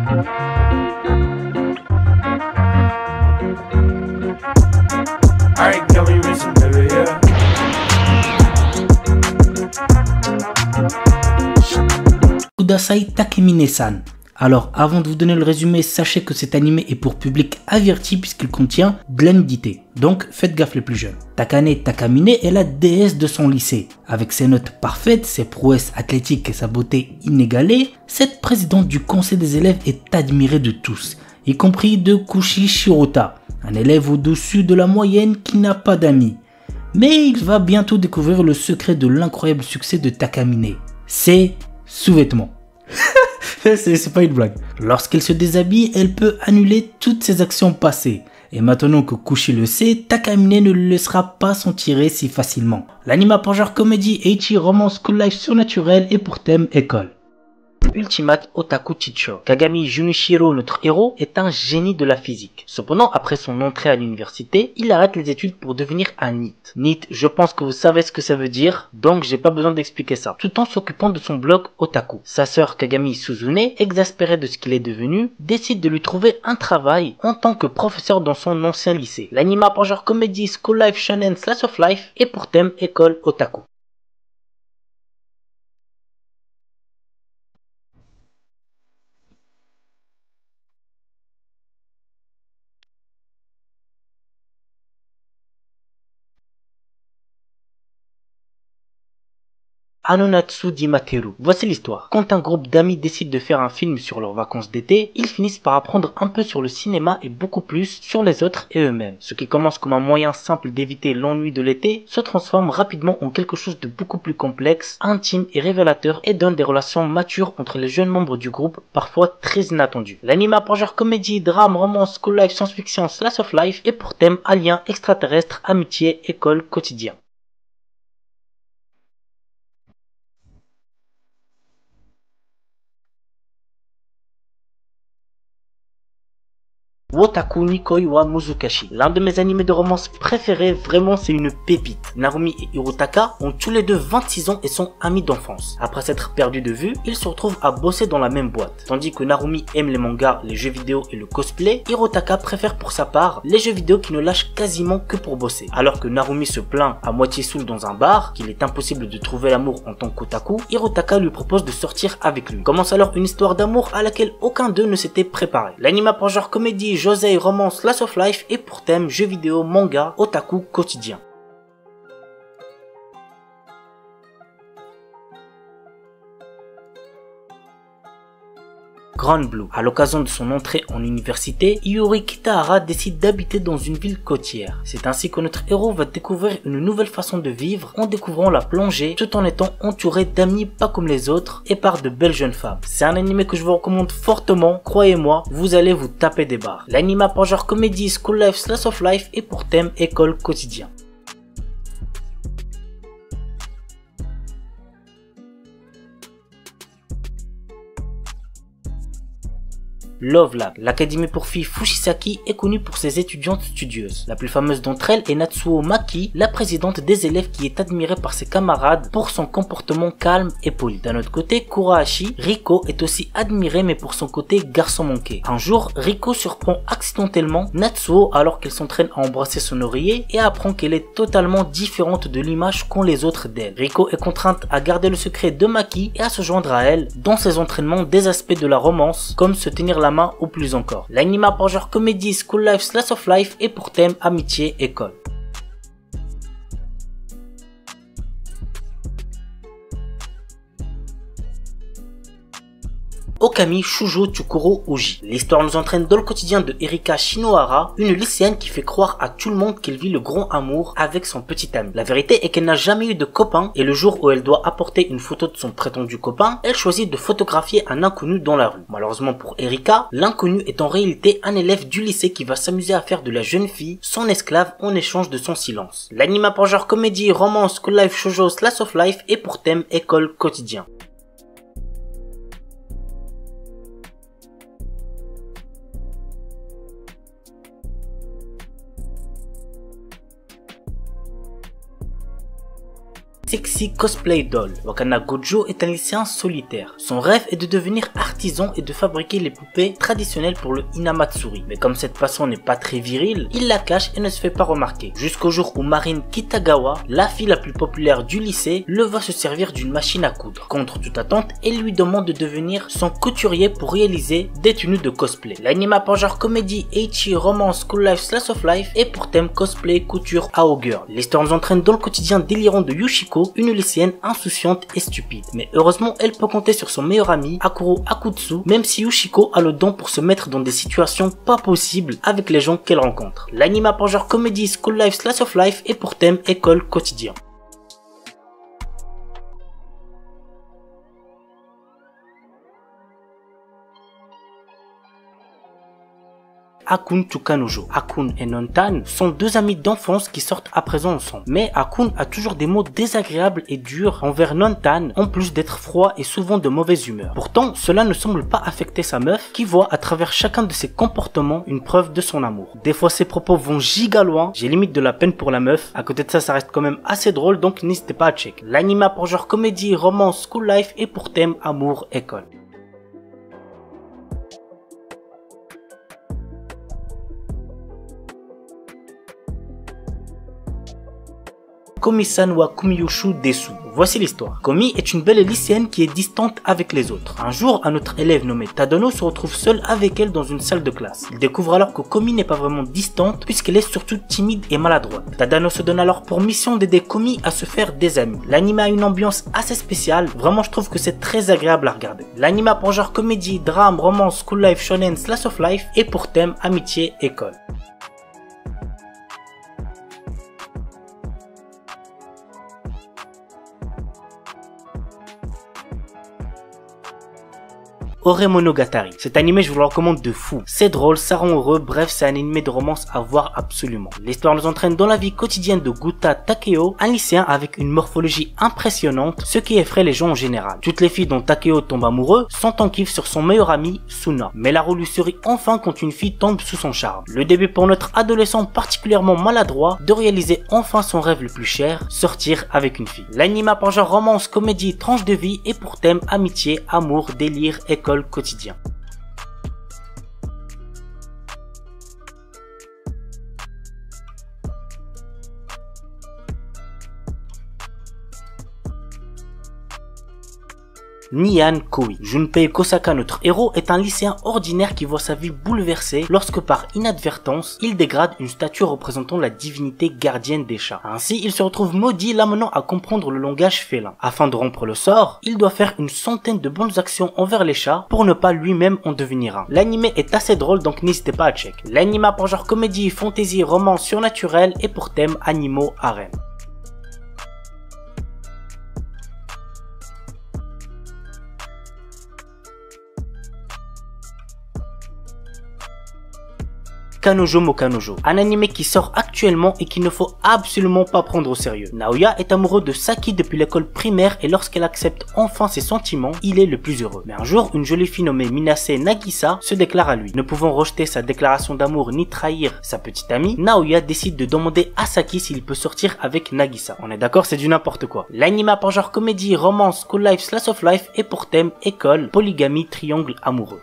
Alright, girl, we racing, baby, yeah. Kudasai Takemine-san. Alors, avant de vous donner le résumé, sachez que cet animé est pour public averti puisqu'il contient de la nudité. Donc, faites gaffe les plus jeunes. Takane Takamine est la déesse de son lycée. Avec ses notes parfaites, ses prouesses athlétiques et sa beauté inégalée, cette présidente du conseil des élèves est admirée de tous, y compris de Kushi Shirota, un élève au-dessus de la moyenne qui n'a pas d'amis. Mais il va bientôt découvrir le secret de l'incroyable succès de Takamine. Ses sous-vêtements. C'est pas une blague. Lorsqu'elle se déshabille, elle peut annuler toutes ses actions passées. Et maintenant que Kushi le sait, Takamine ne le laissera pas s'en tirer si facilement. L'anime a pour genre comédie, ecchi, romance, school life surnaturel et pour thème école. Ultimate Otaku Teacher. Kagami Junichiro, notre héros, est un génie de la physique. Cependant, après son entrée à l'université, il arrête les études pour devenir un NEET. NEET, je pense que vous savez ce que ça veut dire, donc j'ai pas besoin d'expliquer ça. Tout en s'occupant de son blog Otaku. Sa sœur Kagami Suzune, exaspérée de ce qu'il est devenu, décide de lui trouver un travail en tant que professeur dans son ancien lycée. L'anime a pour genre comédie, school life, shonen, slice of life et pour thème école Otaku. Anonatsu Dimateru. Voici l'histoire. Quand un groupe d'amis décide de faire un film sur leurs vacances d'été, ils finissent par apprendre un peu sur le cinéma et beaucoup plus sur les autres et eux-mêmes. Ce qui commence comme un moyen simple d'éviter l'ennui de l'été se transforme rapidement en quelque chose de beaucoup plus complexe, intime et révélateur et donne des relations matures entre les jeunes membres du groupe, parfois très inattendues. L'anime a pour genre comédie, drame, romance, school life, science-fiction, slice of life et pour thème alien, extraterrestre, amitié, école, quotidien. Wotaku Nikoi wa Muzukashi. L'un de mes animés de romance préférés, vraiment c'est une pépite. Narumi et Hirotaka ont tous les deux 26 ans et sont amis d'enfance. Après s'être perdus de vue, ils se retrouvent à bosser dans la même boîte. Tandis que Narumi aime les mangas, les jeux vidéo et le cosplay, Hirotaka préfère pour sa part les jeux vidéo qui ne lâchent quasiment que pour bosser. Alors que Narumi se plaint à moitié saoul dans un bar, qu'il est impossible de trouver l'amour en tant qu'otaku, Hirotaka lui propose de sortir avec lui. Commence alors une histoire d'amour à laquelle aucun d'eux ne s'était préparé. L'anime a pour genre comédie, josei, romance, slice of life et pour thème jeux vidéo, manga, otaku quotidien. Grand Blue. À l'occasion de son entrée en université, Iori Kitahara décide d'habiter dans une ville côtière. C'est ainsi que notre héros va découvrir une nouvelle façon de vivre en découvrant la plongée tout en étant entouré d'amis pas comme les autres et par de belles jeunes femmes. C'est un animé que je vous recommande fortement, croyez-moi, vous allez vous taper des barres. L'anime a pour genre comédie, school life, slice of life et pour thème école quotidien. Love Lab. L'académie pour filles Fushisaki est connue pour ses étudiantes studieuses. La plus fameuse d'entre elles est Natsuo Maki, la présidente des élèves qui est admirée par ses camarades pour son comportement calme et poli. D'un autre côté, Kurahashi, Riko est aussi admirée mais pour son côté garçon manqué. Un jour, Riko surprend accidentellement Natsuo alors qu'elle s'entraîne à embrasser son oreiller et apprend qu'elle est totalement différente de l'image qu'ont les autres d'elle. Riko est contrainte à garder le secret de Maki et à se joindre à elle dans ses entraînements des aspects de la romance comme se tenir la main ou plus encore. L'anime a pour genre comédie, school life, slice of life et pour thème amitié, école. Okami Shujo Tsukuro Uji. L'histoire nous entraîne dans le quotidien de Erika Shinohara, une lycéenne qui fait croire à tout le monde qu'elle vit le grand amour avec son petit ami. La vérité est qu'elle n'a jamais eu de copain et le jour où elle doit apporter une photo de son prétendu copain, elle choisit de photographier un inconnu dans la rue. Malheureusement pour Erika, l'inconnu est en réalité un élève du lycée qui va s'amuser à faire de la jeune fille son esclave en échange de son silence. L'anime a pour genre comédie, romance, school life, shoujo, slice of life et pour thème école quotidien. ici Cosplay Doll. Wakana Gojo est un lycéen solitaire. Son rêve est de devenir artisan et de fabriquer les poupées traditionnelles pour le Hinamatsuri. Mais comme cette passion n'est pas très virile, il la cache et ne se fait pas remarquer. Jusqu'au jour où Marine Kitagawa, la fille la plus populaire du lycée, le voit se servir d'une machine à coudre. Contre toute attente, elle lui demande de devenir son couturier pour réaliser des tenues de cosplay. L'anime a pour genre comédie, ecchi, romance, school life, slice of life et pour thème cosplay, couture, ao girl. L'histoire nous entraîne dans le quotidien délirant de Yushiko, une lycéenne insouciante et stupide. Mais heureusement, elle peut compter sur son meilleur ami, Akuro Akutsu, même si Yushiko a le don pour se mettre dans des situations pas possibles avec les gens qu'elle rencontre. L'anime a pour genre comédie, school life, slice of life et pour thème école, quotidien. Akun Tsukanojo. Akun et Nontan sont deux amis d'enfance qui sortent à présent ensemble. Mais Akun a toujours des mots désagréables et durs envers Nontan, en plus d'être froid et souvent de mauvaise humeur. Pourtant, cela ne semble pas affecter sa meuf, qui voit à travers chacun de ses comportements une preuve de son amour. Des fois, ses propos vont giga loin, j'ai limite de la peine pour la meuf. À côté de ça, ça reste quand même assez drôle, donc n'hésitez pas à check. L'anime a pour genre comédie, romance, school life et pour thème amour, école. Komi-san wa Kumiyushu Desu. Voici l'histoire. Komi est une belle lycéenne qui est distante avec les autres. Un jour, un autre élève nommé Tadano se retrouve seul avec elle dans une salle de classe. Il découvre alors que Komi n'est pas vraiment distante puisqu'elle est surtout timide et maladroite. Tadano se donne alors pour mission d'aider Komi à se faire des amis. L'anime a une ambiance assez spéciale, vraiment je trouve que c'est très agréable à regarder. L'anime a pour genre comédie, drame, romance, school life, shonen, slice of life et pour thème amitié, école. Ore Monogatari. Cet animé, je vous le recommande de fou. C'est drôle, ça rend heureux, bref, c'est un animé de romance à voir absolument. L'histoire nous entraîne dans la vie quotidienne de Guta Takeo, un lycéen avec une morphologie impressionnante, ce qui effraie les gens en général. Toutes les filles dont Takeo tombe amoureux sont en kiff sur son meilleur ami, Suna. Mais la roue lui sourit enfin quand une fille tombe sous son charme. Le début pour notre adolescent particulièrement maladroit de réaliser enfin son rêve le plus cher, sortir avec une fille. L'anime a pour genre romance, comédie, tranche de vie et pour thème amitié, amour, délire, école, quotidien. Nyan Koi. Junpei Kosaka, notre héros, est un lycéen ordinaire qui voit sa vie bouleversée lorsque par inadvertance, il dégrade une statue représentant la divinité gardienne des chats. Ainsi, il se retrouve maudit, l'amenant à comprendre le langage félin. Afin de rompre le sort, il doit faire une centaine de bonnes actions envers les chats pour ne pas lui-même en devenir un. L'anime est assez drôle, donc n'hésitez pas à check. L'anime a pour genre comédie, fantasy, romance surnaturel et pour thème animaux, harem. Kanojo mo Kanojo, un anime qui sort actuellement et qu'il ne faut absolument pas prendre au sérieux. Naoya est amoureux de Saki depuis l'école primaire et lorsqu'elle accepte enfin ses sentiments, il est le plus heureux. Mais un jour, une jolie fille nommée Minase Nagisa se déclare à lui. Ne pouvant rejeter sa déclaration d'amour ni trahir sa petite amie, Naoya décide de demander à Saki s'il peut sortir avec Nagisa. On est d'accord, c'est du n'importe quoi. L'anime a pour genre comédie, romance, school life, slice of life et pour thème école, polygamie, triangle amoureux.